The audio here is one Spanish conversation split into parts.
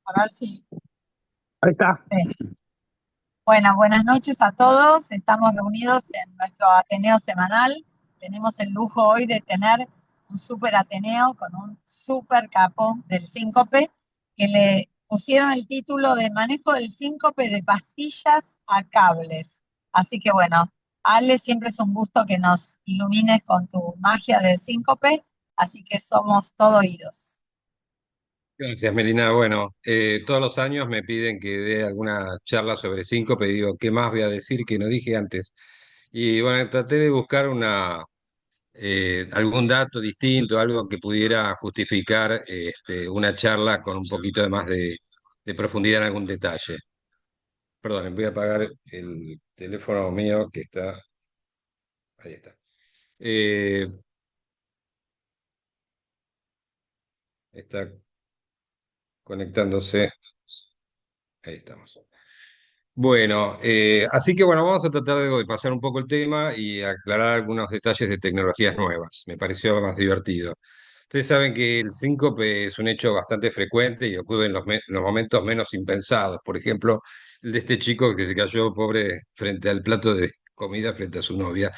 A ver si. Ahí está. Bueno, buenas noches a todos. Estamos reunidos en nuestro Ateneo semanal. Tenemos el lujo hoy de tener un super Ateneo con un super capo del síncope que le pusieron el título de Manejo del síncope de pastillas a cables. Así que bueno, Ale, siempre es un gusto que nos ilumines con tu magia del síncope, así que somos todo oídos. Gracias, Melina. Bueno, todos los años me piden que dé alguna charla sobre síncope y digo, ¿qué más voy a decir que no dije antes? Y bueno, traté de buscar algún dato distinto, algo que pudiera justificar una charla con un poquito de más de profundidad en algún detalle. Perdón, voy a apagar el teléfono mío que está, ahí está. Eh, Está conectándose, ahí estamos. Bueno, así que bueno, vamos a tratar de pasar un poco el tema y aclarar algunos detalles de tecnologías nuevas. Me pareció más divertido. Ustedes saben que el síncope es un hecho bastante frecuente y ocurre en los momentos menos impensados. Por ejemplo, el de este chico que se cayó pobre frente al plato de comida frente a su novia.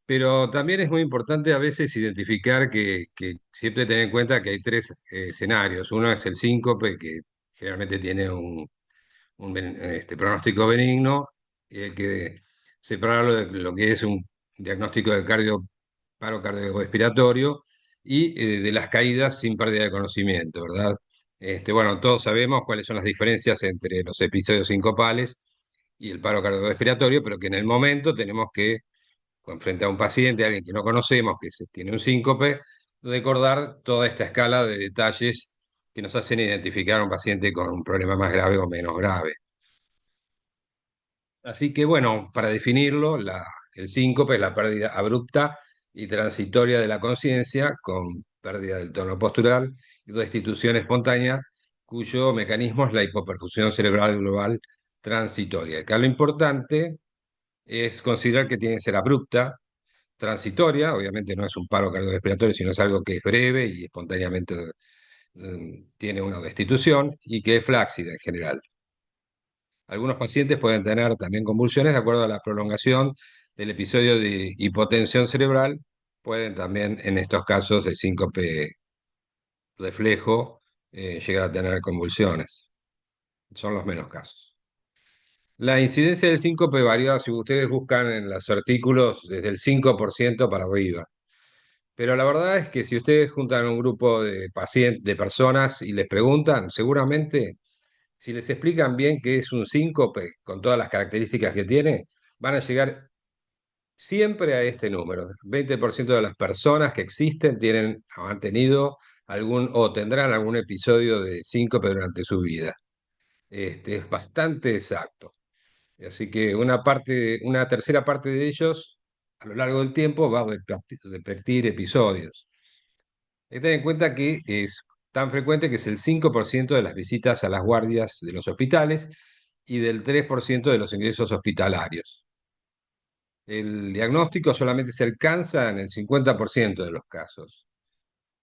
Pero también es muy importante a veces identificar que siempre tener en cuenta que hay tres escenarios. Uno es el síncope, que generalmente tiene un pronóstico benigno, y hay que separarlo de lo que es un diagnóstico de paro cardiorrespiratorio y de las caídas sin pérdida de conocimiento, ¿verdad? Bueno, todos sabemos cuáles son las diferencias entre los episodios sincopales y el paro cardiorrespiratorio, pero que en el momento tenemos que, frente a un paciente, alguien que no conocemos, tiene un síncope, recordar toda esta escala de detalles que nos hacen identificar a un paciente con un problema más grave o menos grave. Así que bueno, para definirlo, el síncope es la pérdida abrupta y transitoria de la conciencia con pérdida del tono postural y restitución espontánea, cuyo mecanismo es la hipoperfusión cerebral global transitoria. Acá lo importante es considerar que tiene que ser abrupta, transitoria, obviamente no es un paro cardiorrespiratorio, sino es algo que es breve y espontáneamente tiene una destitución y que es flácida en general. Algunos pacientes pueden tener también convulsiones de acuerdo a la prolongación del episodio de hipotensión cerebral. Pueden también, en estos casos de síncope reflejo, llegar a tener convulsiones. Son los menos casos. La incidencia del síncope varía, si ustedes buscan en los artículos, desde el 5% para arriba. Pero la verdad es que si ustedes juntan un grupo de pacientes, de personas y les preguntan, seguramente si les explican bien qué es un síncope, con todas las características que tiene, van a llegar siempre a este número. 20% de las personas que existen han tenido algún o tendrán algún episodio de síncope durante su vida. Es bastante exacto. Así que una tercera parte de ellos, a lo largo del tiempo, va a repetir episodios. Hay que tener en cuenta que es tan frecuente que es el 5% de las visitas a las guardias de los hospitales y del 3% de los ingresos hospitalarios. El diagnóstico solamente se alcanza en el 50% de los casos.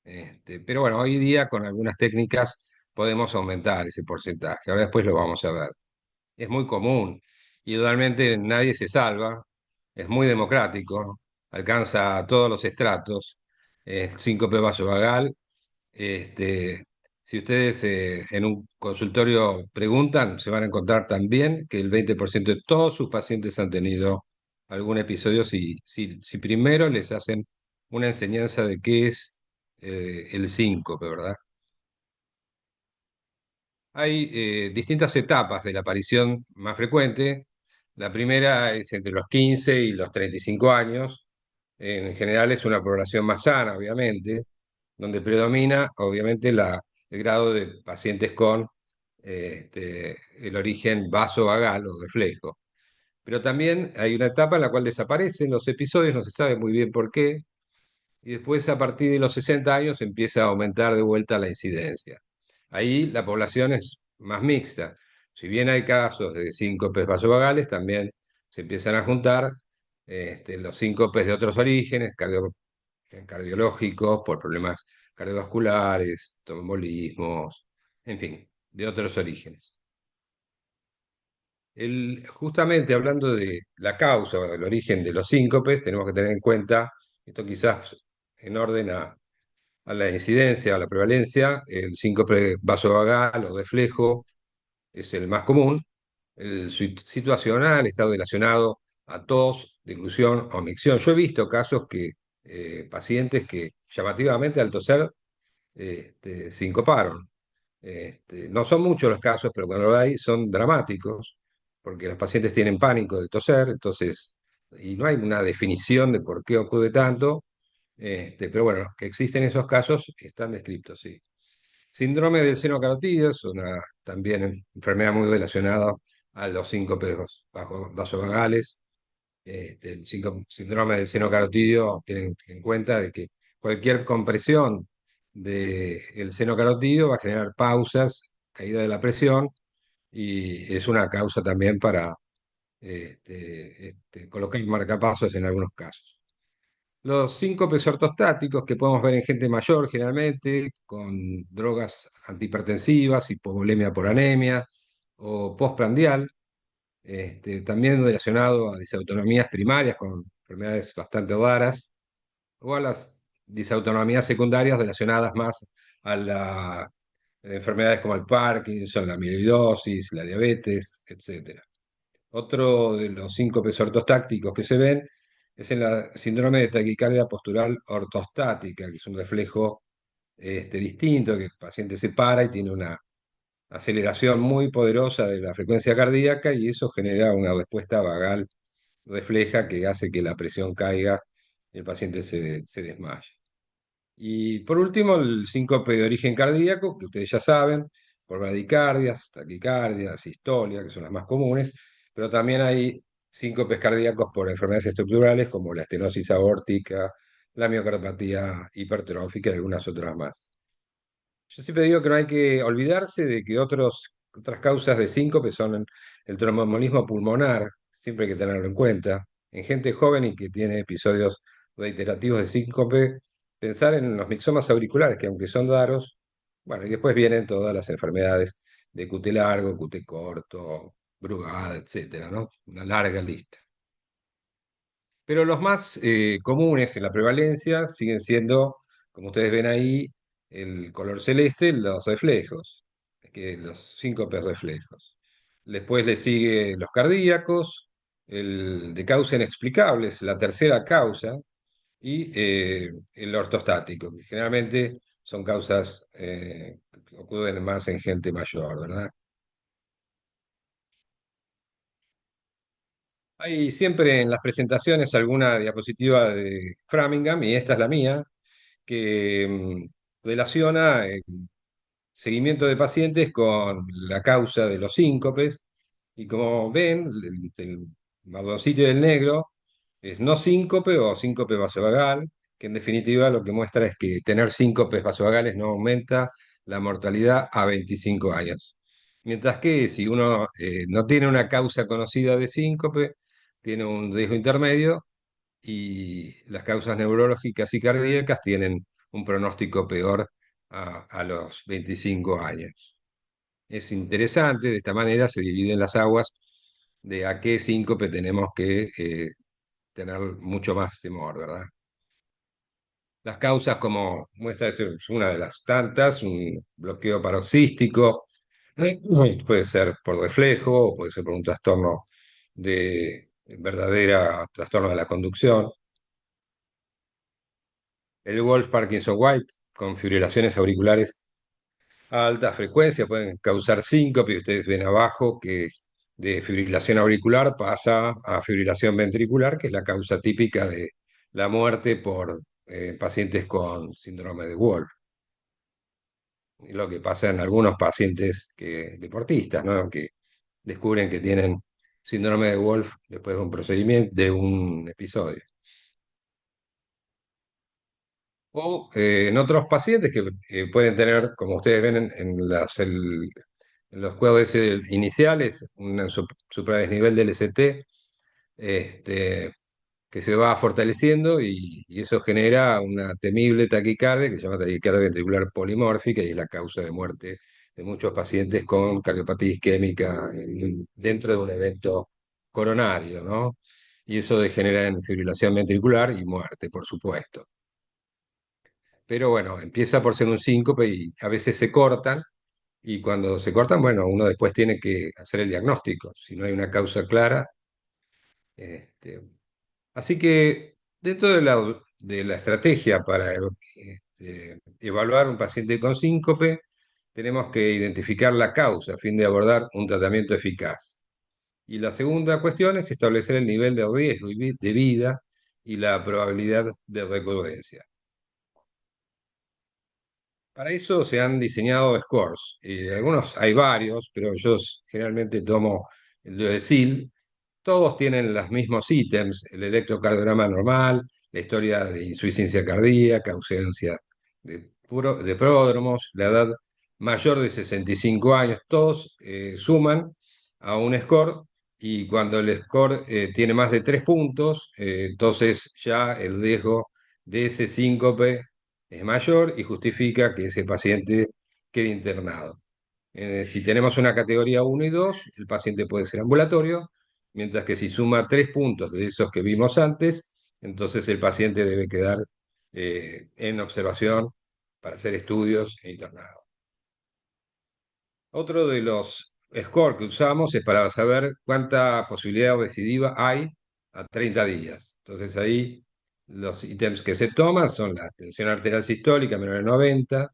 Pero bueno, hoy día con algunas técnicas podemos aumentar ese porcentaje. Ahora después lo vamos a ver. Es muy común y realmente nadie se salva. Es muy democrático, alcanza a todos los estratos. El síncope vasovagal, este, si ustedes en un consultorio preguntan, se van a encontrar también que el 20% de todos sus pacientes han tenido algún episodio si primero les hacen una enseñanza de qué es el síncope, ¿verdad? Hay distintas etapas de la aparición más frecuente. La primera es entre los 15 y los 35 años. En general es una población más sana, obviamente, donde predomina, obviamente, el grado de pacientes con el origen vasovagal o reflejo. Pero también hay una etapa en la cual desaparecen los episodios, no se sabe muy bien por qué, y después a partir de los 60 años empieza a aumentar de vuelta la incidencia. Ahí la población es más mixta. Si bien hay casos de síncopes vasovagales, también se empiezan a juntar los síncopes de otros orígenes, cardiológicos, por problemas cardiovasculares, trombolismos, en fin. de otros orígenes. Justamente hablando de la causa o el origen de los síncopes, tenemos que tener en cuenta, esto quizás en orden a la incidencia, a la prevalencia, el síncope vasovagal o de flejo es el más común, el situacional está relacionado a tos, deglución o micción. Yo he visto casos que pacientes que llamativamente al toser sincoparon. No son muchos los casos, pero cuando lo hay son dramáticos, porque los pacientes tienen pánico de toser, entonces, y no hay una definición de por qué ocurre tanto, pero bueno, que existen esos casos están descritos, sí. Síndrome del seno carotidio es una también enfermedad muy relacionada a los síncopes vasovagales. El síndrome del seno carotidio tienen en cuenta de que cualquier compresión del seno carotidio va a generar pausas, caída de la presión, y es una causa también para colocar marcapasos en algunos casos. Los síncopes ortostáticos que podemos ver en gente mayor generalmente, con drogas antihipertensivas, hipovolemia por anemia o postprandial, también relacionado a disautonomías primarias con enfermedades bastante raras, o a las disautonomías secundarias relacionadas más a las enfermedades como el Parkinson, la amiloidosis, la diabetes, etcétera. Otro de los síncopes ortostáticos que se ven es en la síndrome de taquicardia postural ortostática, que es un reflejo distinto, que el paciente se para y tiene una aceleración muy poderosa de la frecuencia cardíaca y eso genera una respuesta vagal refleja que hace que la presión caiga y el paciente se desmaye. Y por último, el síncope de origen cardíaco, que ustedes ya saben, por bradicardias, taquicardias, sistolia, que son las más comunes, pero también hay síncopes cardíacos por enfermedades estructurales como la estenosis aórtica, la miocardiopatía hipertrófica y algunas otras más. Yo siempre digo que no hay que olvidarse de que otras causas de síncope son el tromboembolismo pulmonar, siempre hay que tenerlo en cuenta. En gente joven y que tiene episodios reiterativos de síncope, pensar en los mixomas auriculares, que aunque son raros, bueno, y después vienen todas las enfermedades de QT largo, QT corto, Brugada, etcétera, ¿no? Una larga lista. Pero los más comunes en la prevalencia siguen siendo, como ustedes ven ahí, el color celeste, los reflejos, los síncopes reflejos. Después le sigue los cardíacos, el de causa inexplicable es la tercera causa, y el ortostático, que generalmente son causas que ocurren más en gente mayor, ¿verdad? Hay siempre en las presentaciones alguna diapositiva de Framingham, y esta es la mía, que relaciona el seguimiento de pacientes con la causa de los síncopes. Y como ven, el marroncito del negro es no síncope o síncope vasovagal, que en definitiva lo que muestra es que tener síncopes vasovagales no aumenta la mortalidad a 25 años. Mientras que si uno no tiene una causa conocida de síncope, tiene un riesgo intermedio y las causas neurológicas y cardíacas tienen un pronóstico peor a los 25 años. Es interesante, de esta manera se dividen las aguas de a qué síncope tenemos que tener mucho más temor, ¿verdad? Las causas, como muestra, esto es una de las tantas, un bloqueo paroxístico, puede ser por reflejo, o puede ser por un trastorno de verdadera trastorno de la conducción. El Wolff-Parkinson-White, con fibrilaciones auriculares a alta frecuencia, pueden causar síncope, y ustedes ven abajo que de fibrilación auricular pasa a fibrilación ventricular, que es la causa típica de la muerte por pacientes con síndrome de Wolff. Y lo que pasa en algunos pacientes deportistas, ¿no? Que descubren que tienen síndrome de Wolff después de un procedimiento, de un episodio. O en otros pacientes que pueden tener, como ustedes ven en los cuadros iniciales, un supradesnivel del ST este, que se va fortaleciendo y eso genera una temible taquicardia que se llama taquicardia ventricular polimórfica y es la causa de muerte de muchos pacientes con cardiopatía isquémica dentro de un evento coronario, ¿no? Y eso degenera en fibrilación ventricular y muerte, por supuesto. Pero bueno, empieza por ser un síncope y a veces se cortan, y cuando se cortan, bueno, uno después tiene que hacer el diagnóstico, si no hay una causa clara. este, Así que dentro de la estrategia para evaluar un paciente con síncope, tenemos que identificar la causa a fin de abordar un tratamiento eficaz. Y la segunda cuestión es establecer el nivel de riesgo de vida y la probabilidad de recurrencia. Para eso se han diseñado scores. Algunos hay varios, pero yo generalmente tomo el de SIL. Todos tienen los mismos ítems: el electrocardiograma normal, la historia de insuficiencia cardíaca, ausencia de pródromos, la edad mayor de 65 años. Todos suman a un score, y cuando el score tiene más de 3 puntos, entonces ya el riesgo de ese síncope es mayor y justifica que ese paciente quede internado. Si tenemos una categoría 1 y 2, el paciente puede ser ambulatorio, mientras que si suma 3 puntos de esos que vimos antes, entonces el paciente debe quedar en observación para hacer estudios e internado. Otro de los scores que usamos es para saber cuánta posibilidad recidiva hay a 30 días. Entonces ahí los ítems que se toman son la tensión arterial sistólica menor de 90,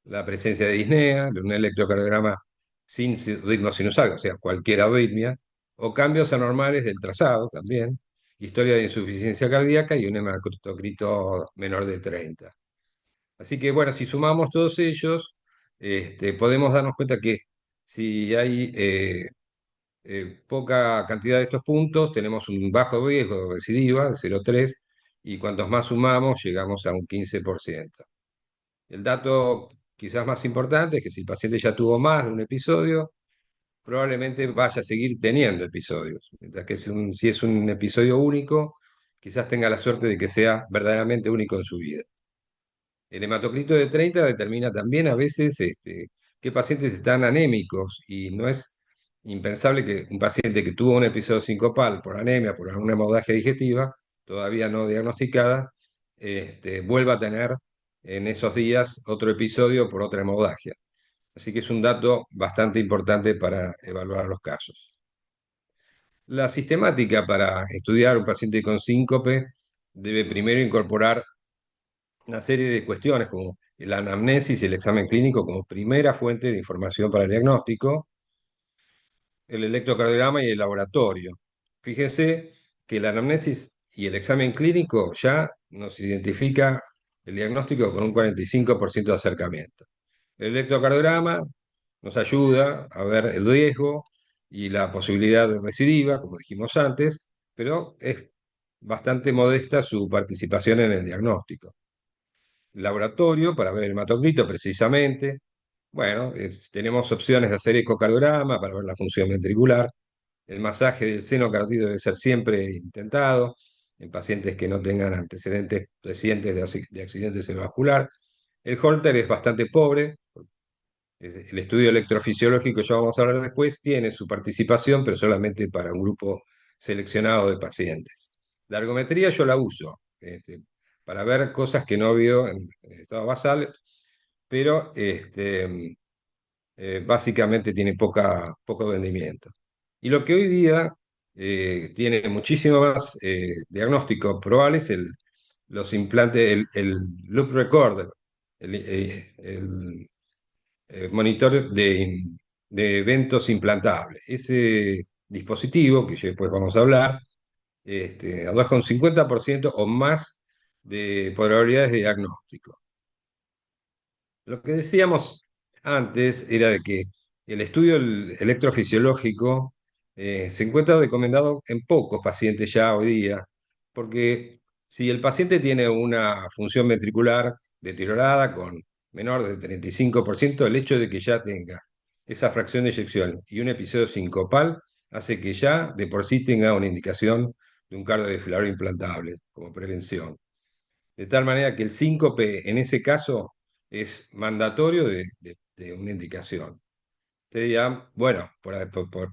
la presencia de disnea, un electrocardiograma sin ritmo sinusal, o sea, cualquier arritmia, o cambios anormales del trazado también, historia de insuficiencia cardíaca y un hematocrito menor de 30. Así que bueno, si sumamos todos ellos, podemos darnos cuenta que si hay poca cantidad de estos puntos, tenemos un bajo riesgo de recidiva, de 0,3, y cuantos más sumamos, llegamos a un 15%. El dato quizás más importante es que si el paciente ya tuvo más de un episodio, probablemente vaya a seguir teniendo episodios. Mientras que si es un episodio único, quizás tenga la suerte de que sea verdaderamente único en su vida. El hematocrito de 30 determina también a veces qué pacientes están anémicos, y no es impensable que un paciente que tuvo un episodio sincopal por anemia, por alguna hemorragia digestiva, todavía no diagnosticada, vuelva a tener en esos días otro episodio por otra hemorragia. Así que es un dato bastante importante para evaluar los casos. La sistemática para estudiar un paciente con síncope debe primero incorporar una serie de cuestiones como la anamnesis y el examen clínico como primera fuente de información para el diagnóstico, el electrocardiograma y el laboratorio. Fíjese que la anamnesis y el examen clínico ya nos identifica el diagnóstico con un 45% de acercamiento. El electrocardiograma nos ayuda a ver el riesgo y la posibilidad de recidiva, como dijimos antes, pero es bastante modesta su participación en el diagnóstico. Laboratorio para ver el hematocrito precisamente. Bueno, tenemos opciones de hacer ecocardiograma para ver la función ventricular. El masaje del seno carotídeo debe ser siempre intentado en pacientes que no tengan antecedentes recientes de accidente cerebrovascular. El Holter es bastante pobre. El estudio electrofisiológico, ya vamos a hablar después, tiene su participación, pero solamente para un grupo seleccionado de pacientes. La ergometría yo la uso para ver cosas que no veo en estado basal, pero básicamente tiene poco rendimiento. Y lo que hoy día tiene muchísimo más diagnóstico probable es los implantes, el loop recorder, el monitor de eventos implantables. Ese dispositivo, que después vamos a hablar, arroja un 50% o más de probabilidades de diagnóstico. Lo que decíamos antes era de que el estudio electrofisiológico se encuentra recomendado en pocos pacientes ya hoy día, porque si el paciente tiene una función ventricular deteriorada con menor de 35%, el hecho de que ya tenga esa fracción de eyección y un episodio sincopal hace que ya de por sí tenga una indicación de un cardiodesfibrilador implantable como prevención. De tal manera que el síncope en ese caso es mandatorio de una indicación. Te dirán, bueno,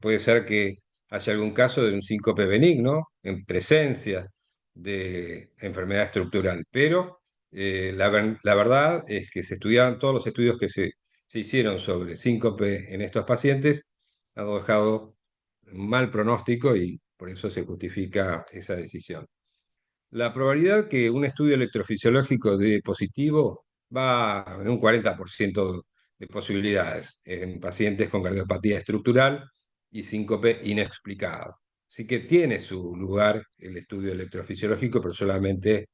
puede ser que haya algún caso de un síncope benigno en presencia de enfermedad estructural, pero la verdad es que se estudiaban todos los estudios que se hicieron sobre síncope en estos pacientes, han dejado un mal pronóstico y por eso se justifica esa decisión. La probabilidad que un estudio electrofisiológico dé positivo va en un 40% de posibilidades en pacientes con cardiopatía estructural y síncope inexplicado. Así que tiene su lugar el estudio electrofisiológico, pero solamente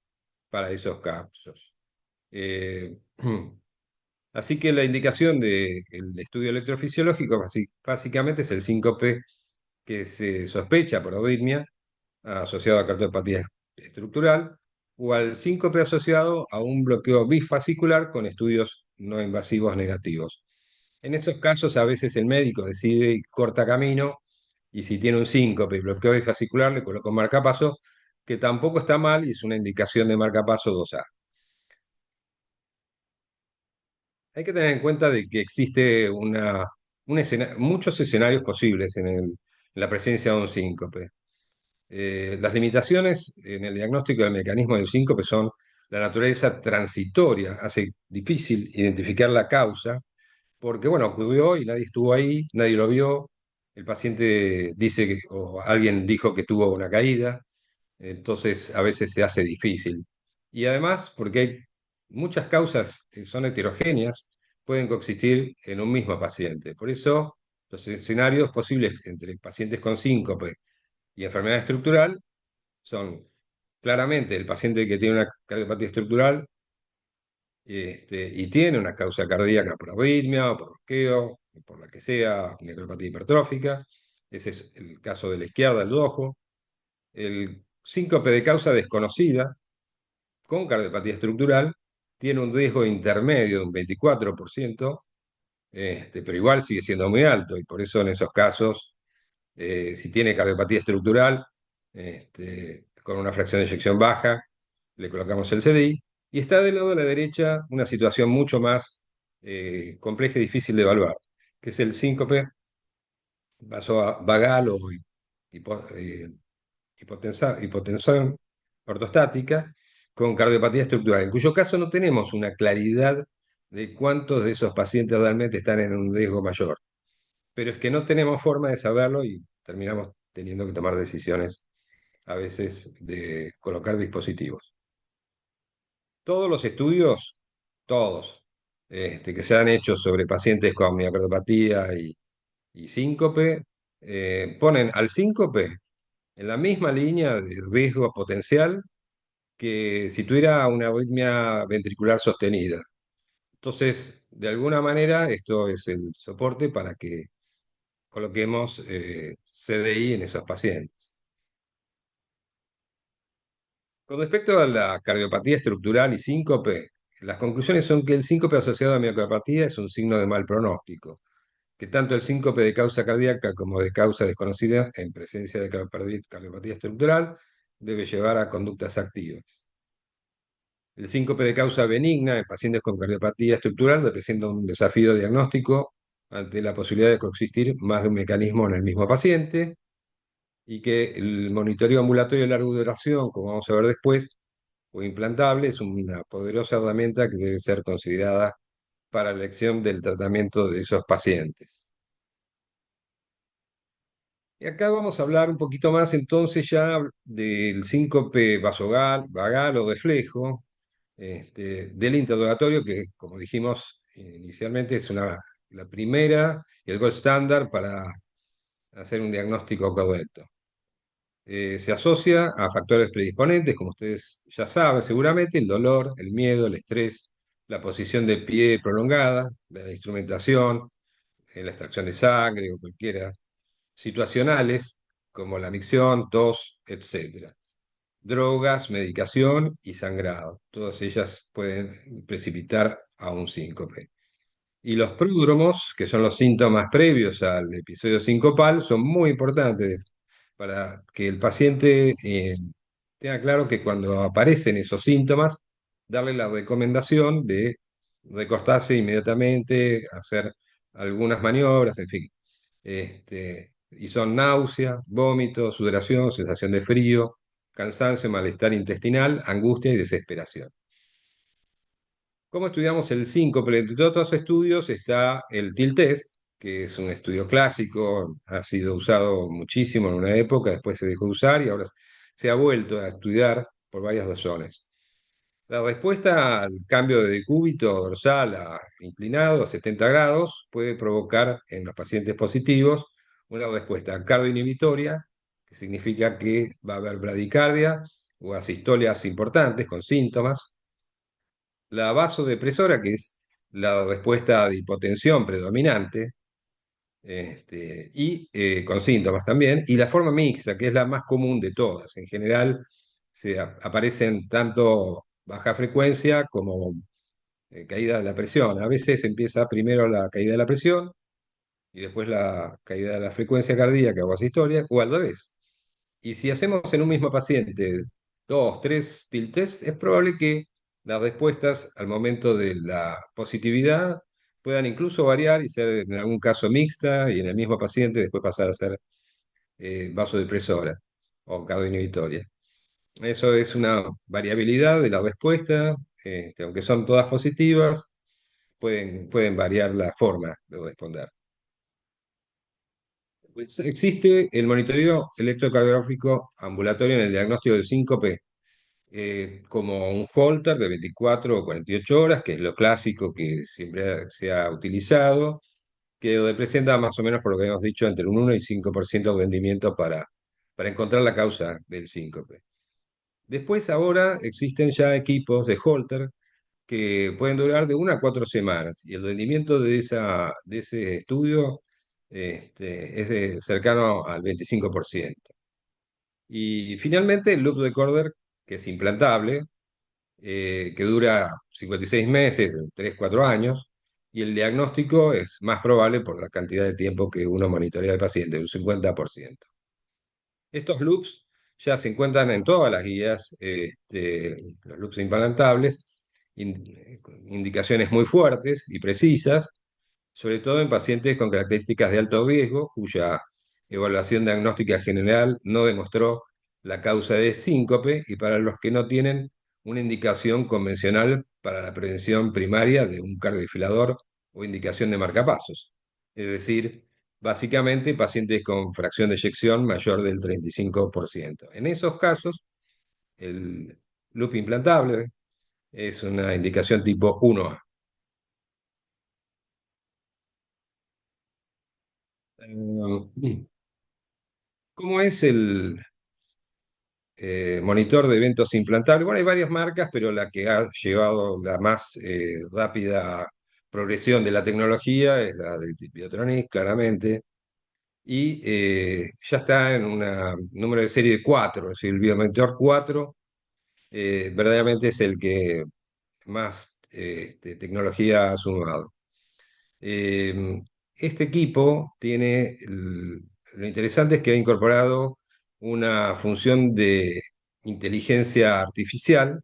para esos casos. Eh, Así que la indicación del estudio electrofisiológico básicamente es el síncope que se sospecha por arritmia asociado a cardiopatía estructural o al síncope asociado a un bloqueo bifasicular con estudios no invasivos negativos. En esos casos, a veces el médico decide y corta camino y si tiene un síncope y bloqueo bifasicular, le coloca un marcapaso, que tampoco está mal y es una indicación de marcapaso 2A. Hay que tener en cuenta de que existe muchos escenarios posibles en la presencia de un síncope. Las limitaciones en el diagnóstico del mecanismo del síncope son la naturaleza transitoria, hace difícil identificar la causa, porque bueno, ocurrió y nadie estuvo ahí, nadie lo vio, el paciente dice que, o alguien dijo que tuvo una caída, entonces a veces se hace difícil. Y además, porque hay muchas causas que son heterogéneas, pueden coexistir en un mismo paciente. Por eso, los escenarios posibles entre pacientes con síncope y enfermedad estructural son claramente el paciente que tiene una cardiopatía estructural y tiene una causa cardíaca por arritmia o por bloqueo, o por la que sea, neuropatía hipertrófica. Ese es el caso de la izquierda, el ojo. El síncope de causa desconocida con cardiopatía estructural tiene un riesgo intermedio de un 24%, pero igual sigue siendo muy alto y por eso en esos casos si tiene cardiopatía estructural, con una fracción de eyección baja, le colocamos el CDI. Y está del lado de la derecha una situación mucho más compleja y difícil de evaluar, que es el síncope vasovagal o hipo- eh, hipotensión ortostática con cardiopatía estructural, en cuyo caso no tenemos una claridad de cuántos de esos pacientes realmente están en un riesgo mayor, pero es que no tenemos forma de saberlo y terminamos teniendo que tomar decisiones a veces de colocar dispositivos. Todos los estudios, todos, que se han hecho sobre pacientes con miocardiopatía y síncope, ponen al síncope en la misma línea de riesgo potencial que si tuviera una arritmia ventricular sostenida. Entonces, de alguna manera, esto es el soporte para que coloquemos CDI en esos pacientes. Con respecto a la cardiopatía estructural y síncope, las conclusiones son que el síncope asociado a miocardopatía es un signo de mal pronóstico, que tanto el síncope de causa cardíaca como de causa desconocida en presencia de cardiopatía estructural debe llevar a conductas activas. El síncope de causa benigna en pacientes con cardiopatía estructural representa un desafío diagnóstico ante la posibilidad de coexistir más de un mecanismo en el mismo paciente y que el monitoreo ambulatorio de larga duración, como vamos a ver después, o implantable, es una poderosa herramienta que debe ser considerada para la elección del tratamiento de esos pacientes. Y acá vamos a hablar un poquito más entonces ya del síncope vagal o reflejo, del interrogatorio que, como dijimos inicialmente, es la primera y el gold estándar para hacer un diagnóstico correcto. Se asocia a factores predisponentes, como ustedes ya saben seguramente, el dolor, el miedo, el estrés, la posición de pie prolongada, la instrumentación, la extracción de sangre o cualquiera, situacionales como la micción, tos, etcétera. Drogas, medicación y sangrado. Todas ellas pueden precipitar a un síncope. Y los pródromos, que son los síntomas previos al episodio sincopal, son muy importantes para que el paciente tenga claro que cuando aparecen esos síntomas, darle la recomendación de recostarse inmediatamente, hacer algunas maniobras, en fin. Y son náusea, vómito, sudoración, sensación de frío, cansancio, malestar intestinal, angustia y desesperación. ¿Cómo estudiamos el síncope? Entre otros estudios está el TIL test, que es un estudio clásico, ha sido usado muchísimo en una época, después se dejó de usar y ahora se ha vuelto a estudiar por varias razones. La respuesta al cambio de decúbito dorsal a inclinado a 70 grados puede provocar en los pacientes positivos una respuesta cardioinhibitoria, que significa que va a haber bradicardia o asistolias importantes con síntomas. La vasodepresora, que es la respuesta de hipotensión predominante, con síntomas también, y la forma mixta, que es la más común de todas. En general, aparecen tanto baja frecuencia como caída de la presión. A veces empieza primero la caída de la presión y después la caída de la frecuencia cardíaca o asistolia, o al revés. Y si hacemos en un mismo paciente dos, tres TIL test, es probable que las respuestas al momento de la positividad puedan incluso variar y ser en algún caso mixta y en el mismo paciente después pasar a ser vasodepresora o cardioinhibitoria. Eso es una variabilidad de la respuesta, aunque son todas positivas, pueden variar la forma de responder. Pues existe el monitoreo electrocardiográfico ambulatorio en el diagnóstico del síncope, como un Holter de 24 o 48 horas, que es lo clásico que siempre se ha utilizado, que representa más o menos, por lo que hemos dicho, entre un 1 y 5% de rendimiento para encontrar la causa del síncope. Después ahora existen ya equipos de Holter que pueden durar de 1 a 4 semanas y el rendimiento de ese estudio es cercano al 25%. Y finalmente el loop recorder, que es implantable, que dura 56 meses, 3 4 años, y el diagnóstico es más probable por la cantidad de tiempo que uno monitorea al paciente, un 50%. Estos loops ya se encuentran en todas las guías, los loops implantables, con indicaciones muy fuertes y precisas, sobre todo en pacientes con características de alto riesgo, cuya evaluación diagnóstica general no demostró la causa de síncope y para los que no tienen una indicación convencional para la prevención primaria de un cardiofilador o indicación de marcapasos. Es decir, básicamente pacientes con fracción de eyección mayor del 35%. En esos casos, el loop implantable es una indicación tipo 1A. ¿Cómo es el monitor de eventos implantables? Bueno, hay varias marcas, pero la que ha llevado la más rápida progresión de la tecnología es la de Biotronic, claramente, y ya está en un número de serie de 4, es decir, el Biomonitor 4 verdaderamente es el que más tecnología ha sumado. Eh, este equipo tiene, lo interesante es que ha incorporado una función de inteligencia artificial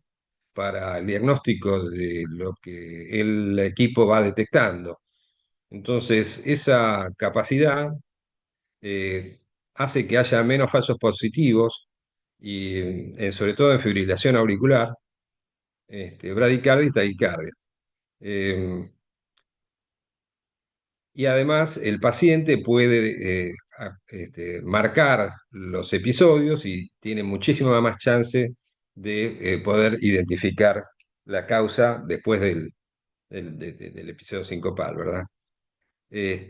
para el diagnóstico de lo que el equipo va detectando. Entonces, esa capacidad eh, hace que haya menos falsos positivos y sobre todo en fibrilación auricular, bradicardia y taquicardia. Eh, Y además el paciente puede marcar los episodios y tiene muchísima más chance de poder identificar la causa después del episodio sincopal, ¿verdad?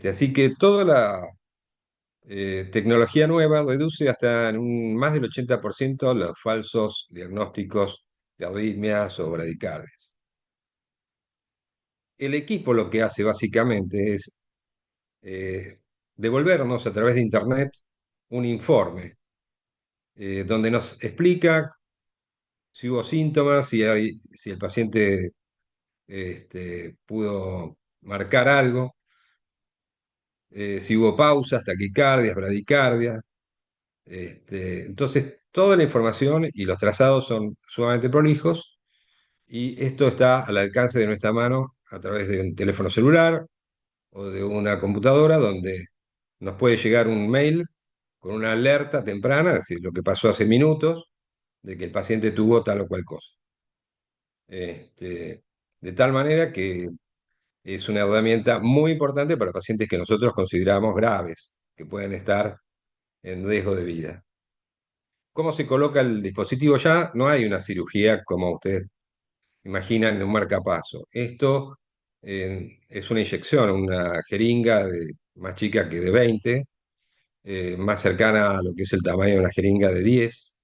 Así que toda la tecnología nueva reduce hasta en un más del 80% los falsos diagnósticos de arritmias o bradicardias. El equipo lo que hace básicamente es eh, devolvernos a través de Internet un informe donde nos explica si hubo síntomas, si el paciente pudo marcar algo, si hubo pausas, taquicardias, bradicardia. Entonces, toda la información y los trazados son sumamente prolijos y esto está al alcance de nuestra mano a través de un teléfono celular o de una computadora donde nos puede llegar un mail con una alerta temprana, es decir, lo que pasó hace minutos, de que el paciente tuvo tal o cual cosa. Este, de tal manera que es una herramienta muy importante para pacientes que nosotros consideramos graves, que pueden estar en riesgo de vida. ¿Cómo se coloca el dispositivo? Ya no hay una cirugía como ustedes imaginan en un marcapaso. Esto es una inyección, una jeringa más chica que de 20, más cercana a lo que es el tamaño de una jeringa de 10,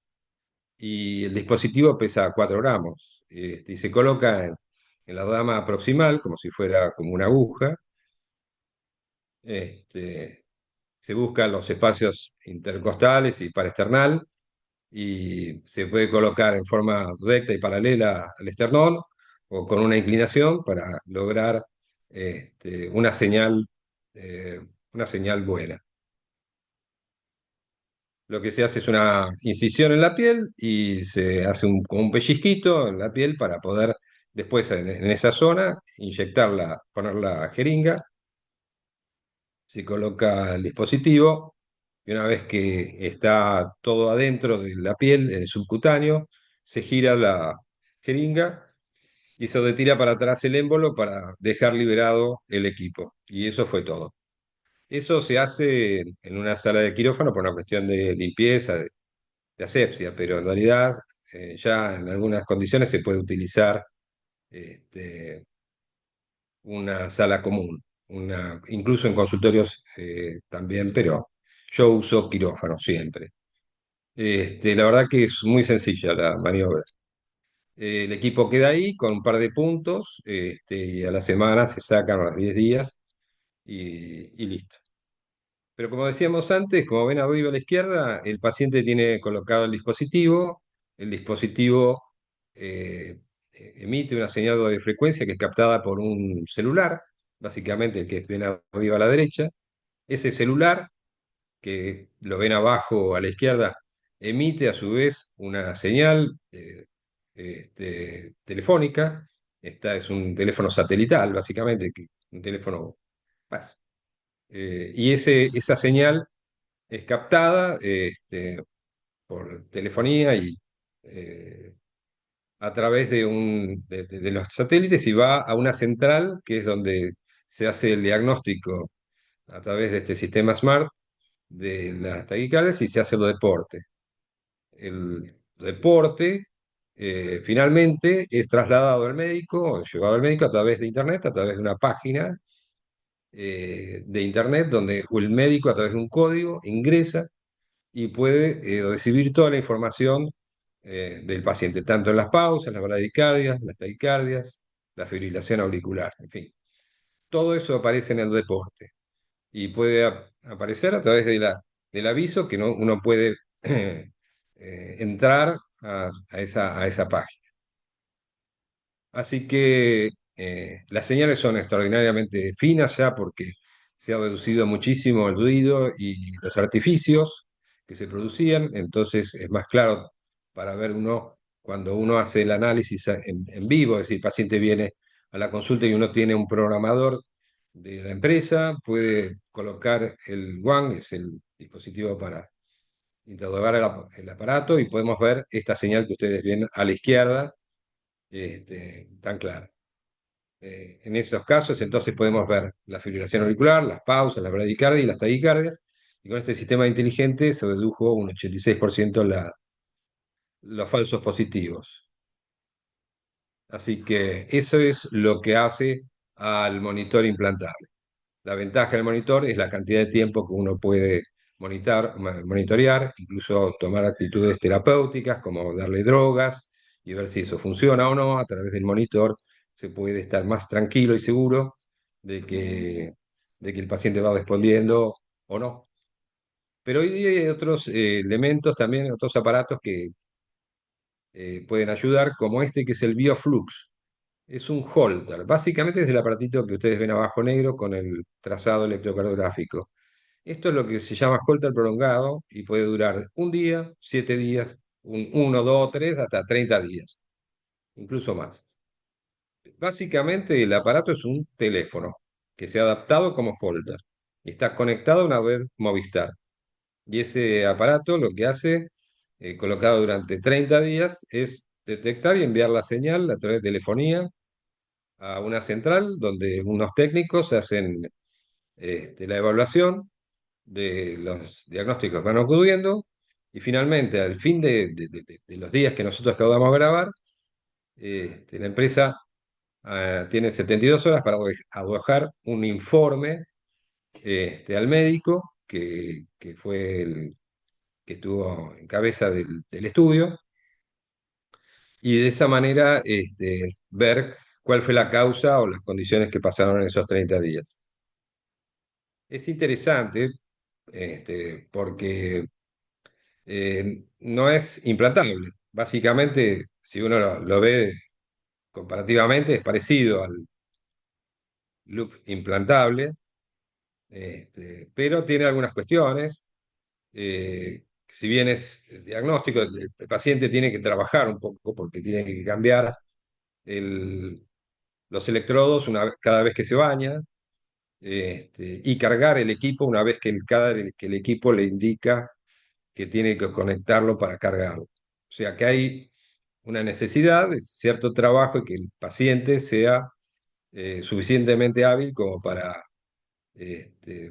y el dispositivo pesa 4 gramos, y se coloca en la rama proximal, como si fuera como una aguja. Este, Se buscan los espacios intercostales y parasternal, y se puede colocar en forma recta y paralela al esternón o con una inclinación para lograr una eh, una señal buena. Lo que se hace es una incisión en la piel y se hace como un pellizquito en la piel para poder después en esa zona inyectarla, poner la jeringa, se coloca el dispositivo y una vez que está todo adentro de la piel, en el subcutáneo, se gira la jeringa y se retira para atrás el émbolo para dejar liberado el equipo. Y eso fue todo. Eso se hace en una sala de quirófano por una cuestión de limpieza, de asepsia, pero en realidad ya en algunas condiciones se puede utilizar este, una sala común, incluso en consultorios también, pero yo uso quirófano siempre. La verdad que es muy sencilla la maniobra. El equipo queda ahí con un par de puntos, y a la semana se sacan a los 10 días y listo. Pero como decíamos antes, como ven arriba a la izquierda, el paciente tiene colocado el dispositivo eh, emite una señal de frecuencia que es captada por un celular, básicamente el que ven arriba a la derecha. Ese celular, que lo ven abajo a la izquierda, emite a su vez una señal telefónica. Esta es un teléfono satelital, básicamente, un teléfono más. Y esa señal es captada por telefonía y eh, a través de los satélites y va a una central que es donde se hace el diagnóstico a través de este sistema SMART de las taquicardias y se hace el reporte. El reporte finalmente es trasladado al médico, llevado al médico a través de Internet, a través de una página de Internet donde el médico a través de un código ingresa y puede recibir toda la información del paciente, tanto en las pausas, las bradicardias, las taquicardias, la fibrilación auricular, en fin. Todo eso aparece en el reporte y puede aparecer a través del aviso que uno puede entrar a esa página. Así que las señales son extraordinariamente finas ya porque se ha reducido muchísimo el ruido y los artificios que se producían, entonces es más claro para ver cuando uno hace el análisis en vivo, es decir, el paciente viene a la consulta y uno tiene un programador de la empresa, puede colocar el WAN, es el dispositivo para interrogar el aparato, y podemos ver esta señal que ustedes ven a la izquierda, tan clara. En esos casos, entonces podemos ver la fibrilación auricular, las pausas, la bradicardia y las taquicardias, y con este sistema inteligente se redujo un 86% los falsos positivos. Así que eso es lo que hace al monitor implantable. La ventaja del monitor es la cantidad de tiempo que uno puede monitorear, incluso tomar actitudes terapéuticas como darle drogas y ver si eso funciona o no. A través del monitor se puede estar más tranquilo y seguro de que, de que el paciente va respondiendo o no. Pero hoy día hay otros elementos también, otros aparatos que pueden ayudar, como este que es el BioFlux. Es un holter, básicamente es el aparatito que ustedes ven abajo negro con el trazado electrocardiográfico. Esto es lo que se llama holter prolongado y puede durar un día, 7 días, uno, dos, tres, hasta 30 días, incluso más. Básicamente el aparato es un teléfono que se ha adaptado como holder y está conectado a una red Movistar. Y ese aparato lo que hace, colocado durante 30 días, es detectar y enviar la señal a través de telefonía a una central donde unos técnicos hacen la evaluación de los diagnósticos que van ocurriendo y finalmente al fin de los días que nosotros acabamos de grabar, la empresa tiene 72 horas para arrojar un informe al médico que fue el que estuvo en cabeza del estudio y de esa manera ver cuál fue la causa o las condiciones que pasaron en esos 30 días. Es interesante porque no es implantable. Básicamente, si uno lo ve comparativamente, es parecido al loop implantable, pero tiene algunas cuestiones. Si bien es diagnóstico, el paciente tiene que trabajar un poco porque tiene que cambiar el- los electrodos cada vez que se baña, y cargar el equipo una vez que el equipo le indica que tiene que conectarlo para cargarlo. O sea que hay una necesidad de cierto trabajo y que el paciente sea suficientemente hábil como para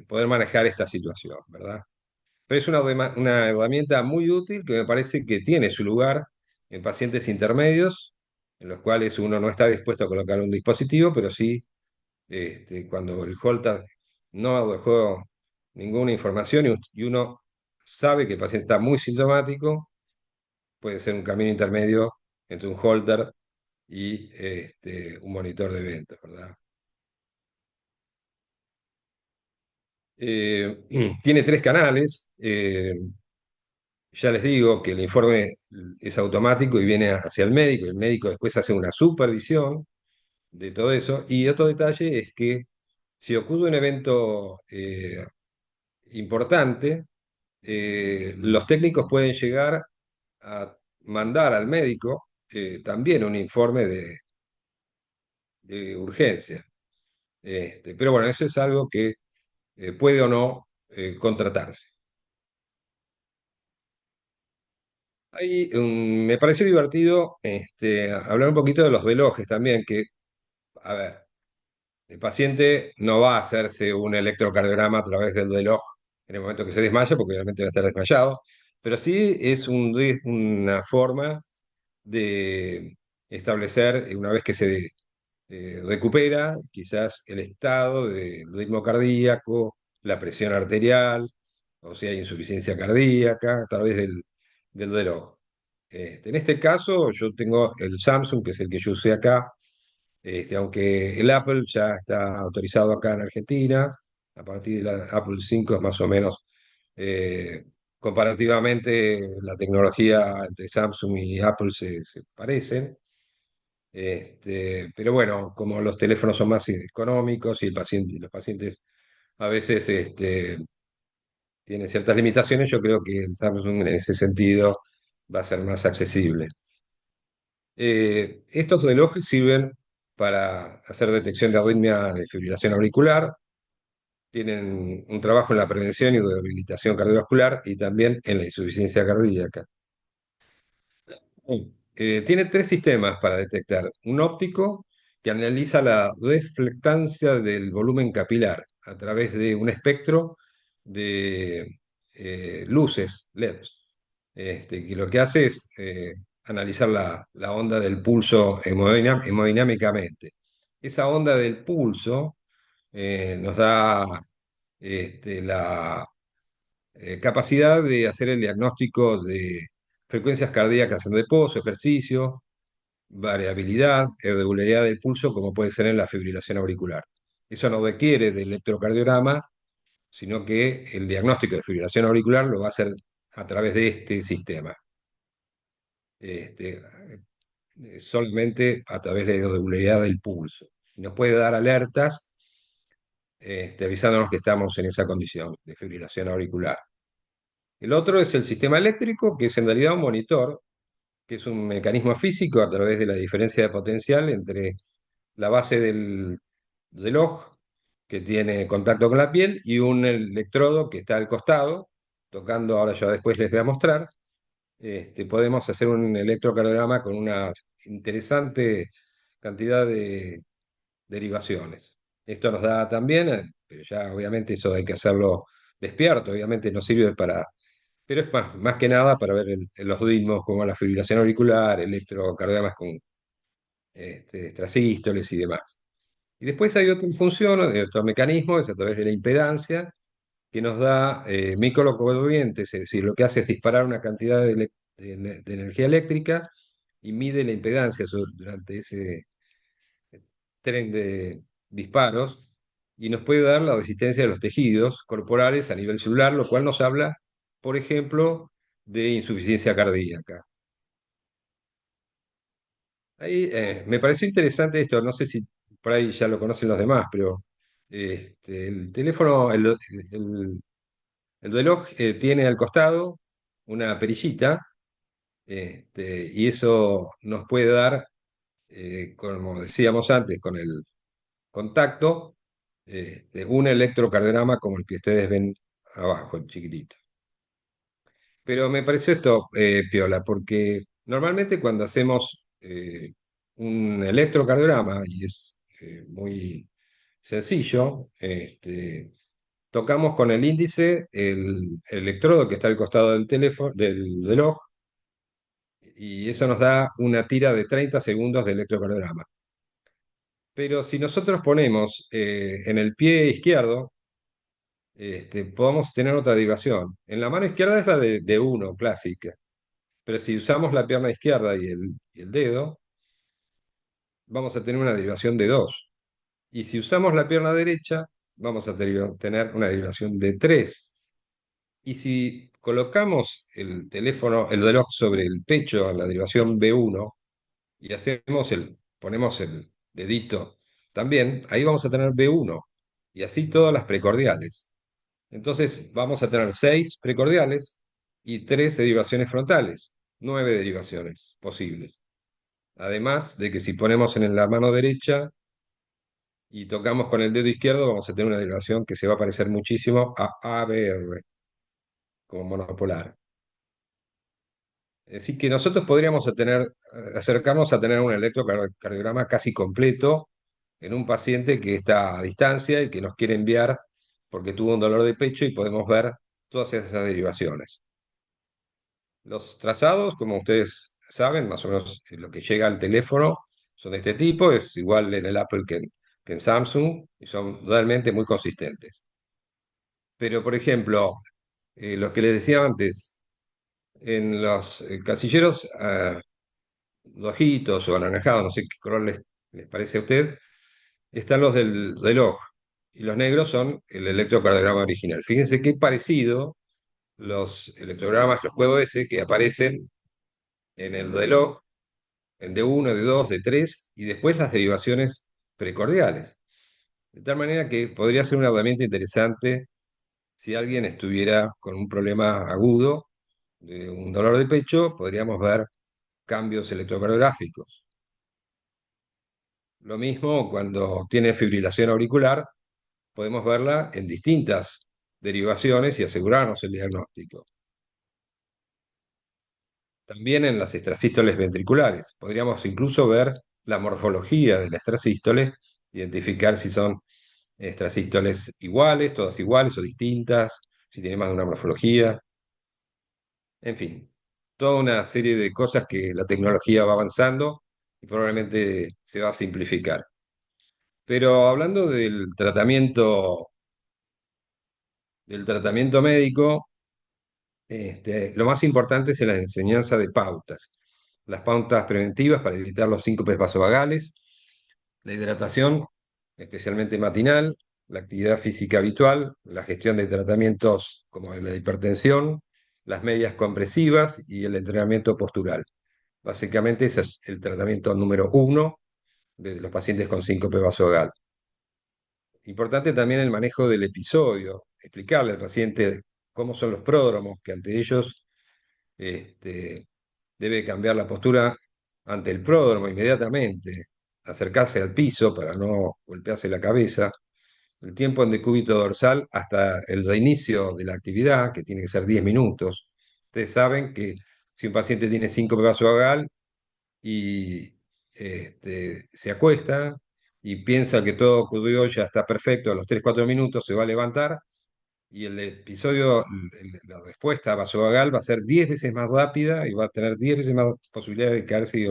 poder manejar esta situación, ¿verdad? Pero es una herramienta muy útil que me parece que tiene su lugar en pacientes intermedios, en los cuales uno no está dispuesto a colocar un dispositivo, pero sí cuando el Holter no dejó ninguna información y uno sabe que el paciente está muy sintomático, puede ser un camino intermedio entre un Holter y un monitor de eventos, ¿verdad? Tiene tres canales. Ya les digo que el informe es automático y viene hacia el médico. El médico después hace una supervisión de todo eso. Y otro detalle es que si ocurre un evento importante, los técnicos pueden llegar a mandar al médico también un informe de urgencia. Pero bueno, eso es algo que puede o no contratarse. Ahí me pareció divertido hablar un poquito de los relojes también, que, a ver, el paciente no va a hacerse un electrocardiograma a través del reloj en el momento que se desmaya, porque obviamente va a estar desmayado, pero sí es una forma de establecer, una vez que se recupera, quizás el estado del ritmo cardíaco, la presión arterial, o si hay insuficiencia cardíaca, a través del reloj. En este caso, yo tengo el Samsung, que es el que yo usé acá, aunque el Apple ya está autorizado acá en Argentina, a partir de la Apple 5 es más o menos, eh, comparativamente, la tecnología entre Samsung y Apple se parecen. Pero bueno, como los teléfonos son más económicos y los pacientes a veces tienen ciertas limitaciones, yo creo que el Samsung en ese sentido va a ser más accesible. Estos relojes sirven para hacer detección de arritmia de fibrilación auricular, tienen un trabajo en la prevención y rehabilitación cardiovascular y también en la insuficiencia cardíaca. Tiene tres sistemas para detectar. Un óptico que analiza la reflectancia del volumen capilar a través de un espectro de luces LEDs, que lo que hace es analizar la onda del pulso hemodinámicamente. Esa onda del pulso nos da la capacidad de hacer el diagnóstico de frecuencias cardíacas en reposo, ejercicio, variabilidad, irregularidad del pulso, como puede ser en la fibrilación auricular. Eso no requiere de electrocardiograma, sino que el diagnóstico de fibrilación auricular lo va a hacer a través de este sistema, este, solamente a través de la irregularidad del pulso. Y nos puede dar alertas avisándonos que estamos en esa condición de fibrilación auricular. El otro es el sistema eléctrico, que es en realidad un monitor, que es un mecanismo físico a través de la diferencia de potencial entre la base del ojo que tiene contacto con la piel y un electrodo que está al costado, tocando, ahora ya después les voy a mostrar. Podemos hacer un electrocardiograma con una interesante cantidad de derivaciones. Esto nos da también, pero ya obviamente eso hay que hacerlo despierto, obviamente no sirve para, pero es más que nada para ver los ritmos como la fibrilación auricular, electrocardiogramas con extrasístoles y demás. Y después hay otra función, otro mecanismo, es a través de la impedancia, que nos da microcorrientes, es decir, lo que hace es disparar una cantidad de energía eléctrica y mide la impedancia durante ese tren de disparos y nos puede dar la resistencia de los tejidos corporales a nivel celular, lo cual nos habla, por ejemplo, de insuficiencia cardíaca. Ahí me pareció interesante esto, no sé si por ahí ya lo conocen los demás, pero el teléfono, el reloj tiene al costado una perillita y eso nos puede dar, como decíamos antes, con el contacto, un electrocardiograma como el que ustedes ven abajo, chiquitito. Pero me pareció esto piola, porque normalmente cuando hacemos un electrocardiograma, y es muy sencillo, tocamos con el índice el electrodo que está al costado del teléfono, del reloj, y eso nos da una tira de 30 segundos de electrocardiograma. Pero si nosotros ponemos en el pie izquierdo, podemos tener otra derivación. En la mano izquierda es la de 1, clásica. Pero si usamos la pierna izquierda y el dedo, vamos a tener una derivación de 2. Y si usamos la pierna derecha, vamos a tener una derivación de 3. Y si colocamos el teléfono, el reloj sobre el pecho en la derivación B1 y ponemos el dedito también, ahí vamos a tener B1. Y así todas las precordiales. Entonces vamos a tener 6 precordiales y 3 derivaciones frontales, 9 derivaciones posibles. Además de que si ponemos en la mano derecha y tocamos con el dedo izquierdo, vamos a tener una derivación que se va a parecer muchísimo a ABR, como monopolar. Así que nosotros podríamos acercarnos a tener un electrocardiograma casi completo en un paciente que está a distancia y que nos quiere enviar porque tuvo un dolor de pecho y podemos ver todas esas derivaciones. Los trazados, como ustedes saben, más o menos lo que llega al teléfono son de este tipo, es igual en el Apple que en Samsung y son realmente muy consistentes. Pero, por ejemplo, lo que les decía antes, en los casilleros rojitos o anaranjados, no sé qué color les parece a usted, están los del reloj y los negros son el electrocardiograma original. Fíjense qué parecido los electrogramas, los QS que aparecen en el reloj, en D1, D2, D3 y después las derivaciones precordiales. De tal manera que podría ser una herramienta interesante si alguien estuviera con un problema agudo de un dolor de pecho, podríamos ver cambios electrocardiográficos. Lo mismo cuando tiene fibrilación auricular, podemos verla en distintas derivaciones y asegurarnos el diagnóstico. También en las extrasístoles ventriculares. Podríamos incluso ver la morfología de la extrasístole, identificar si son extrasístoles todas iguales o distintas, si tiene más de una morfología. En fin, toda una serie de cosas que la tecnología va avanzando y probablemente se va a simplificar. Pero hablando del tratamiento médico, lo más importante es la enseñanza de pautas. Las pautas preventivas para evitar los síncopes vasovagales, la hidratación, especialmente matinal, la actividad física habitual, la gestión de tratamientos como la hipertensión, las medias compresivas y el entrenamiento postural. Básicamente ese es el tratamiento número 1 de los pacientes con síncope vasovagal. Importante también el manejo del episodio, explicarle al paciente cómo son los pródromos, que ante ellos este, debe cambiar la postura ante el pródromo inmediatamente, acercarse al piso para no golpearse la cabeza, el tiempo en decúbito dorsal hasta el reinicio de la actividad, que tiene que ser 10 minutos. Ustedes saben que si un paciente tiene síncope vasovagal y se acuesta y piensa que todo ocurrió, ya está perfecto, a los 3 4 minutos se va a levantar y el episodio, la respuesta vasovagal va a ser 10 veces más rápida y va a tener 10 veces más posibilidades de caerse y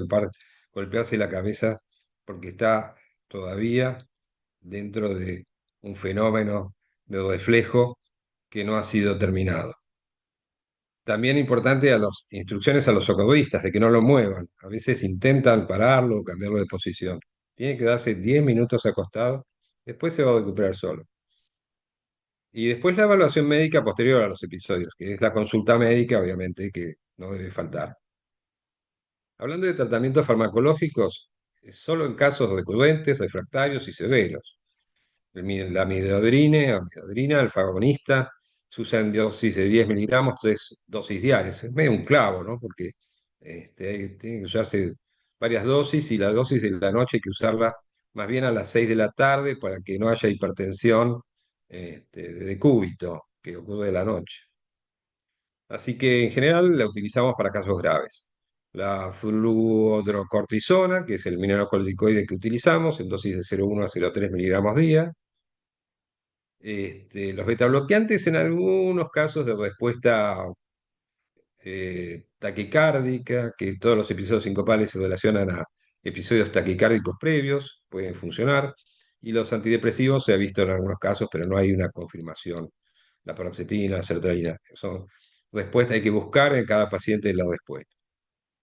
golpearse la cabeza porque está todavía dentro de un fenómeno de reflejo que no ha sido terminado. También importante a las instrucciones a los socorristas de que no lo muevan. A veces intentan pararlo o cambiarlo de posición. Tiene que darse 10 minutos acostado, después se va a recuperar solo. Y después la evaluación médica posterior a los episodios, que es la consulta médica, obviamente, que no debe faltar. Hablando de tratamientos farmacológicos, solo en casos recurrentes, refractarios y severos. La midodrina, el fagonista, se usa en dosis de 10 miligramos, 3 dosis diarias. Es medio un clavo, ¿no? Porque tiene que usarse varias dosis y la dosis de la noche hay que usarla más bien a las 6 de la tarde para que no haya hipertensión de decúbito que ocurre de la noche. Así que en general la utilizamos para casos graves. La fluodrocortisona, que es el mineralocorticoide que utilizamos, en dosis de 0,1 a 0,3 miligramos día. Los betabloqueantes en algunos casos de respuesta taquicárdica, que todos los episodios sincopales se relacionan a episodios taquicárdicos previos, pueden funcionar, y los antidepresivos se ha visto en algunos casos, pero no hay una confirmación. La paroxetina, la sertralina, son respuestas, hay que buscar en cada paciente la respuesta.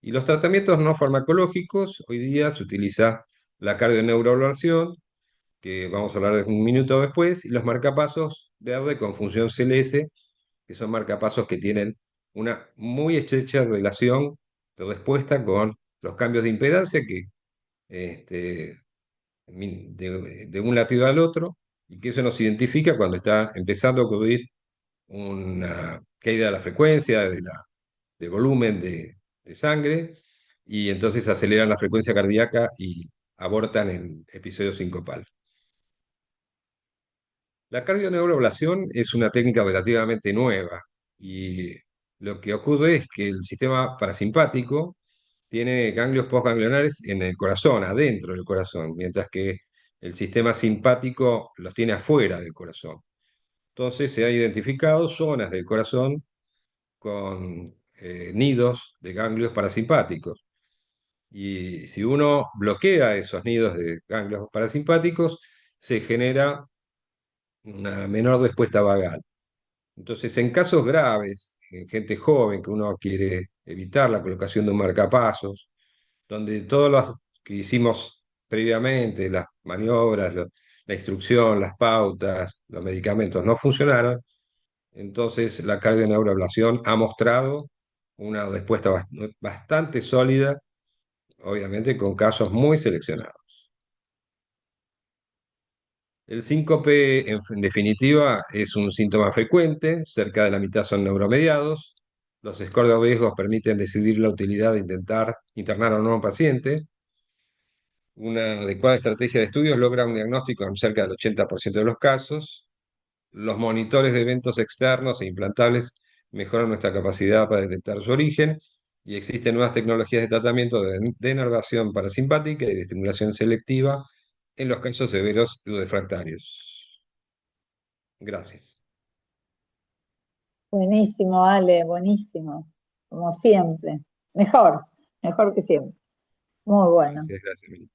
Y los tratamientos no farmacológicos, hoy día se utiliza la cardioneuroablación, que vamos a hablar de un minuto después, y los marcapasos verde con función CLS, que son marcapasos que tienen una muy estrecha relación de respuesta con los cambios de impedancia que este, de un latido al otro, y que eso nos identifica cuando está empezando a ocurrir una caída de la frecuencia, del volumen de sangre, y entonces aceleran la frecuencia cardíaca y abortan el episodio sincopal. La cardioneuroablación es una técnica relativamente nueva y lo que ocurre es que el sistema parasimpático tiene ganglios postganglionares en el corazón, adentro del corazón, mientras que el sistema simpático los tiene afuera del corazón. Entonces se han identificado zonas del corazón con nidos de ganglios parasimpáticos. Y si uno bloquea esos nidos de ganglios parasimpáticos, se genera una menor respuesta vagal. Entonces, en casos graves, en gente joven que uno quiere evitar la colocación de un marcapasos, donde todo lo que hicimos previamente, las maniobras, la instrucción, las pautas, los medicamentos no funcionaron, entonces la cardioneuroablación ha mostrado una respuesta bastante sólida, obviamente con casos muy seleccionados. El síncope, en definitiva, es un síntoma frecuente, cerca de la mitad son neuromediados. Los scores de riesgos permiten decidir la utilidad de intentar internar o no a un paciente. Una adecuada estrategia de estudios logra un diagnóstico en cerca del 80% de los casos. Los monitores de eventos externos e implantables mejoran nuestra capacidad para detectar su origen y existen nuevas tecnologías de tratamiento de denervación parasimpática y de estimulación selectiva en los casos severos y refractarios. Gracias. Buenísimo, Ale, buenísimo. Como siempre. Mejor, mejor que siempre. Muy bueno. Gracias, gracias, Mili.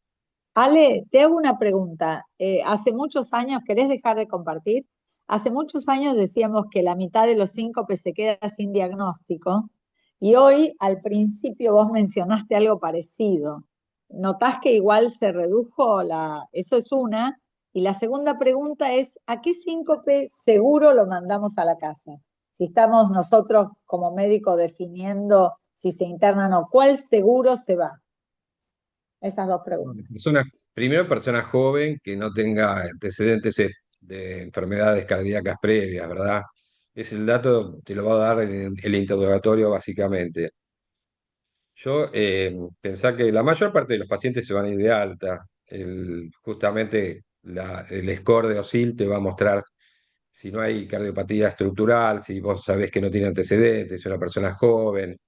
Ale, te hago una pregunta. Hace muchos años, ¿querés dejar de compartir? Hace muchos años decíamos que la mitad de los síncopes se queda sin diagnóstico y hoy al principio vos mencionaste algo parecido. ¿Notás que igual se redujo Eso es una. Y la segunda pregunta es, ¿a qué síncope seguro lo mandamos a la casa? Si estamos nosotros como médico definiendo si se internan o cuál seguro se va. Esas dos preguntas. Primero, persona joven que no tenga antecedentes de enfermedades cardíacas previas, ¿verdad? Es el dato, te lo va a dar el interrogatorio básicamente. Yo pensá que la mayor parte de los pacientes se van a ir de alta. Justamente el score de OSIL te va a mostrar si no hay cardiopatía estructural, si vos sabés que no tiene antecedentes, es una persona joven,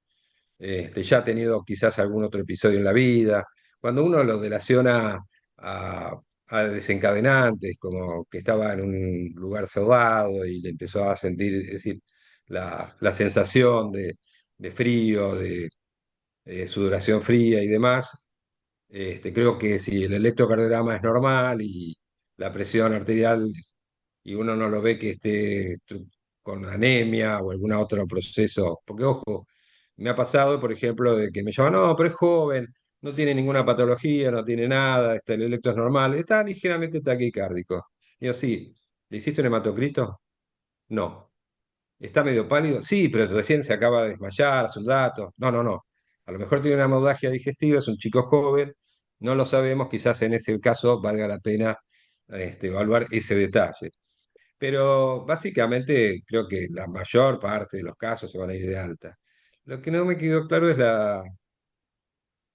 ya ha tenido quizás algún otro episodio en la vida. Cuando uno lo relaciona a, a desencadenantes, como que estaba en un lugar cerrado y le empezó a sentir, es decir, la sensación de frío, de sudoración fría y demás, creo que si el electrocardiograma es normal y la presión arterial y uno no lo ve que esté con anemia o algún otro proceso, porque ojo, me ha pasado, por ejemplo, de que me llaman, no, pero es joven, no tiene ninguna patología, no tiene nada, el electro es normal, está ligeramente taquicárdico. Digo, sí, ¿le hiciste un hematocrito? No. ¿Está medio pálido? Sí, pero recién se acaba de desmayar, hace un dato. No, no, no. A lo mejor tiene una hemorragia digestiva, es un chico joven, no lo sabemos, quizás en ese caso valga la pena evaluar ese detalle. Pero básicamente creo que la mayor parte de los casos se van a ir de alta. Lo que no me quedó claro es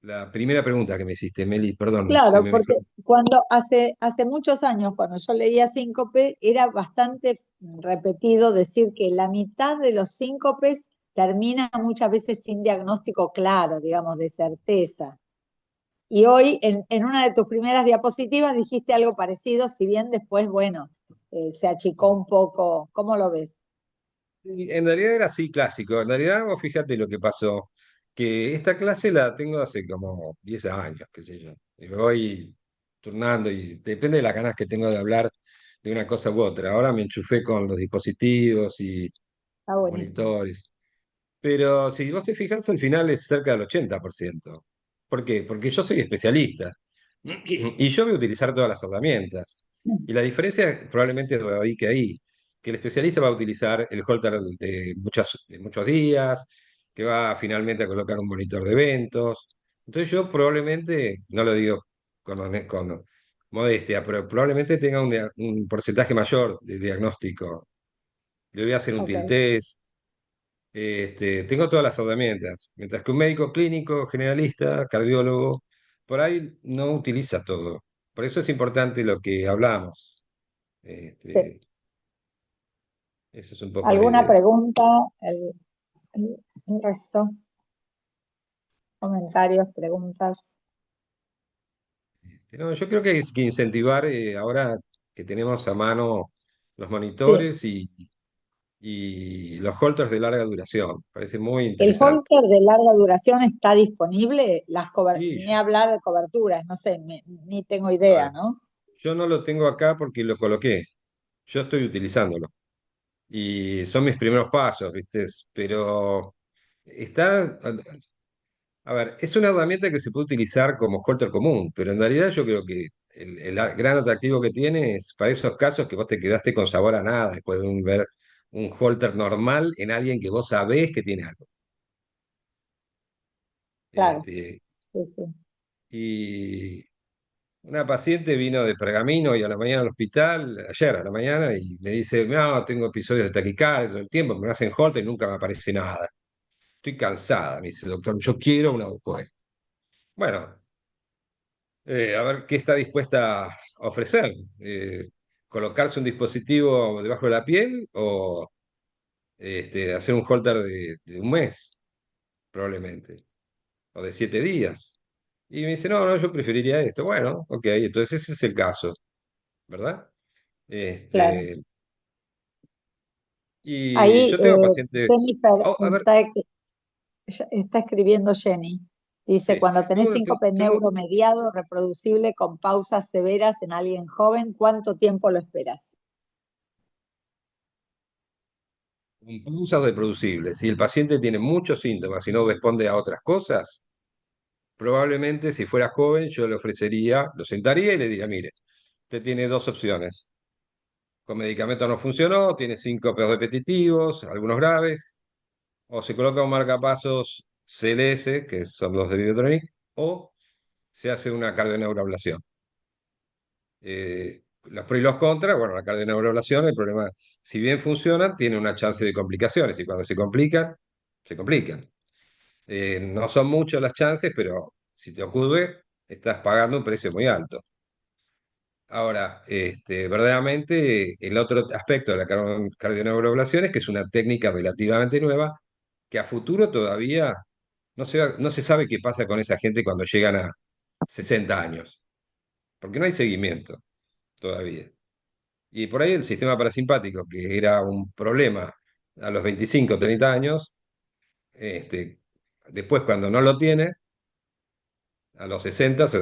la primera pregunta que me hiciste, Meli, perdón, se Claro, me porque mezcló. cuando hace muchos años, cuando yo leía síncope, era bastante repetido decir que la mitad de los síncopes termina muchas veces sin diagnóstico claro, digamos, de certeza. Y hoy, en una de tus primeras diapositivas, dijiste algo parecido, si bien después, bueno, se achicó un poco. ¿Cómo lo ves? Y en realidad era así clásico. En realidad, vos fíjate lo que pasó, que esta clase la tengo hace como 10 años, qué sé yo. Y me voy turnando y depende de las ganas que tengo de hablar de una cosa u otra. Ahora me enchufé con los dispositivos y Está los buenísimo. monitores. Pero si vos te fijas, al final es cerca del 80%. ¿Por qué? Porque yo soy especialista y yo voy a utilizar todas las herramientas. Y la diferencia probablemente radique ahí, que el especialista va a utilizar el holter de muchos días, que va finalmente a colocar un monitor de eventos. Entonces yo probablemente, no lo digo con modestia, pero probablemente tenga un porcentaje mayor de diagnóstico. Le voy a hacer un Ok, tilt test, tengo todas las herramientas, mientras que un médico clínico, generalista, cardiólogo, por ahí no utiliza todo. Por eso es importante lo que hablamos. sí. Este, Esa es un poco la ¿Alguna idea. pregunta? El resto, comentarios, preguntas. No, yo creo que hay que incentivar ahora que tenemos a mano los Sí, monitores y los holters de larga duración. Parece muy el interesante. holter de larga duración está disponible, Sí, ni hablar de coberturas, no sé, ni tengo a idea, ver, ¿no? yo no lo tengo acá porque lo coloqué. Yo estoy utilizándolo. Y son mis primeros pasos, ¿viste? Pero está, a ver, es una herramienta que se puede utilizar como holter común, pero en realidad yo creo que el gran atractivo que tiene es para esos casos que vos te quedaste con sabor a nada después de ver un holter normal en alguien que vos sabés que tiene algo. Claro, Este, sí, sí. y una paciente vino de Pergamino y a la mañana al hospital, ayer a la mañana, y me dice, no, tengo episodios de taquicardia todo el tiempo, me hacen holter y nunca me aparece nada. Estoy cansada, me dice el doctor, yo quiero una UCOE. Bueno, a ver qué está dispuesta a ofrecer. ¿Colocarse un dispositivo debajo de la piel o hacer un holter de un mes, probablemente, o de 7 días? Y me dice, no, no, yo preferiría esto. Bueno, ok, entonces ese es el caso, ¿verdad? Claro. Este, y Ahí yo tengo pacientes. Jennifer Oh, a ver, está escribiendo Jenny. Dice, sí, cuando tenés síncope neuromediado reproducible con pausas severas en alguien joven, ¿cuánto tiempo lo esperas? un pulso reproducible. Si el paciente tiene muchos síntomas y no responde a otras cosas, probablemente si fuera joven yo le ofrecería, lo sentaría y le diría, mire, usted tiene dos opciones. Con medicamento no funcionó, tiene síncopes repetitivos, algunos graves, o se coloca un marcapasos CLS, que son los de Videotronic, o se hace una cardioneuroablación. Los pros y los contras, bueno, la cardioneuroablación, el problema, si bien funcionan, tiene una chance de complicaciones, y cuando se complican, se complican. No son muchas las chances, pero si te ocurre, estás pagando un precio muy alto. Ahora, verdaderamente el otro aspecto de la cardioneuroblación es que es una técnica relativamente nueva que a futuro todavía no se sabe qué pasa con esa gente cuando llegan a 60 años, porque no hay seguimiento todavía. Y por ahí el sistema parasimpático, que era un problema a los 25 30 años, este, después cuando no lo tiene, a los 60 se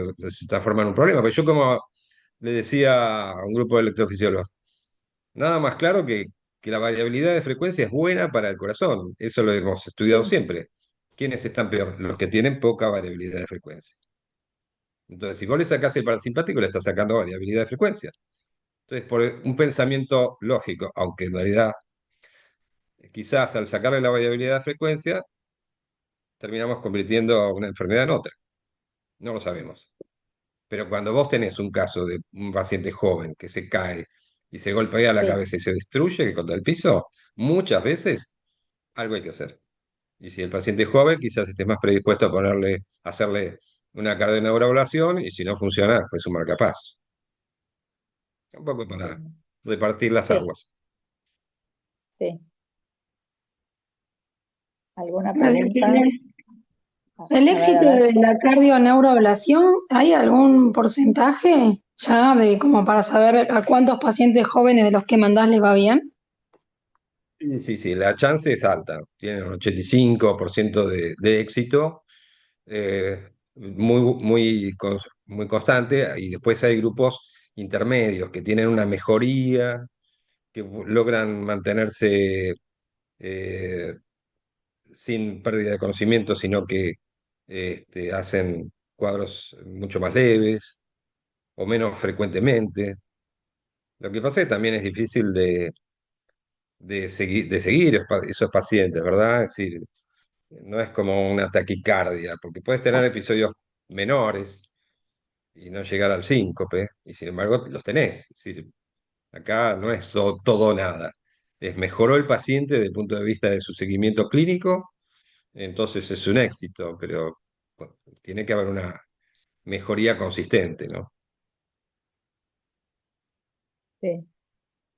transforma en un problema. Porque yo como le decía a un grupo de electrofisiólogos, nada más claro que la variabilidad de frecuencia es buena para el corazón. Eso lo hemos estudiado Sí, siempre. ¿Quiénes están peor? Los que tienen poca variabilidad de frecuencia. Entonces, si vos le sacás el parasimpático, le estás sacando variabilidad de frecuencia. Entonces, por un pensamiento lógico, aunque en realidad quizás al sacarle la variabilidad de frecuencia, terminamos convirtiendo una enfermedad en otra. No lo sabemos. Pero cuando vos tenés un caso de un paciente joven que se cae y se golpea la sí, cabeza y se destruye contra el piso, muchas veces algo hay que hacer. Y si el paciente es joven, quizás esté más predispuesto a hacerle una cardioneurablación y si no funciona, pues un marcapasos. Un poco para entiendo. repartir las Sí, aguas. sí. ¿Alguna María pregunta? Eugenia, ¿el A ver, a éxito ver. de la cardioneuroablación, hay algún porcentaje ya de como para saber a cuántos pacientes jóvenes de los que mandás les va bien? Sí, sí, sí, la chance es alta. Tienen un 85% de éxito, muy constante, y después hay grupos intermedios que tienen una mejoría, que logran mantenerse eh, sin pérdida de conocimiento, sino que hacen cuadros mucho más leves o menos frecuentemente. Lo que pasa es que también es difícil de seguir esos pacientes, ¿verdad? Es decir, no es como una taquicardia, porque puedes tener episodios menores y no llegar al síncope, y sin embargo los tenés. Es decir, acá no es todo o nada. Es mejoró el paciente desde el punto de vista de su seguimiento clínico, entonces es un éxito, pero bueno, tiene que haber una mejoría consistente, ¿no? Sí.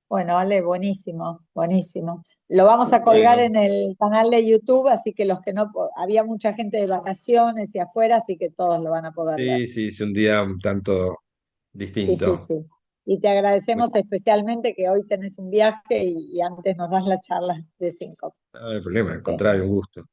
Bueno, Ale, buenísimo, buenísimo. Lo vamos a colgar Bueno, en el canal de YouTube, así que los que no, había mucha gente de vacaciones y afuera, así que todos lo van a poder ver. sí, sí, es un día un tanto distinto. Difícil. Y te agradecemos especialmente que hoy tenés un viaje y antes nos das la charla de 5. No hay problema, al contrario, un gusto.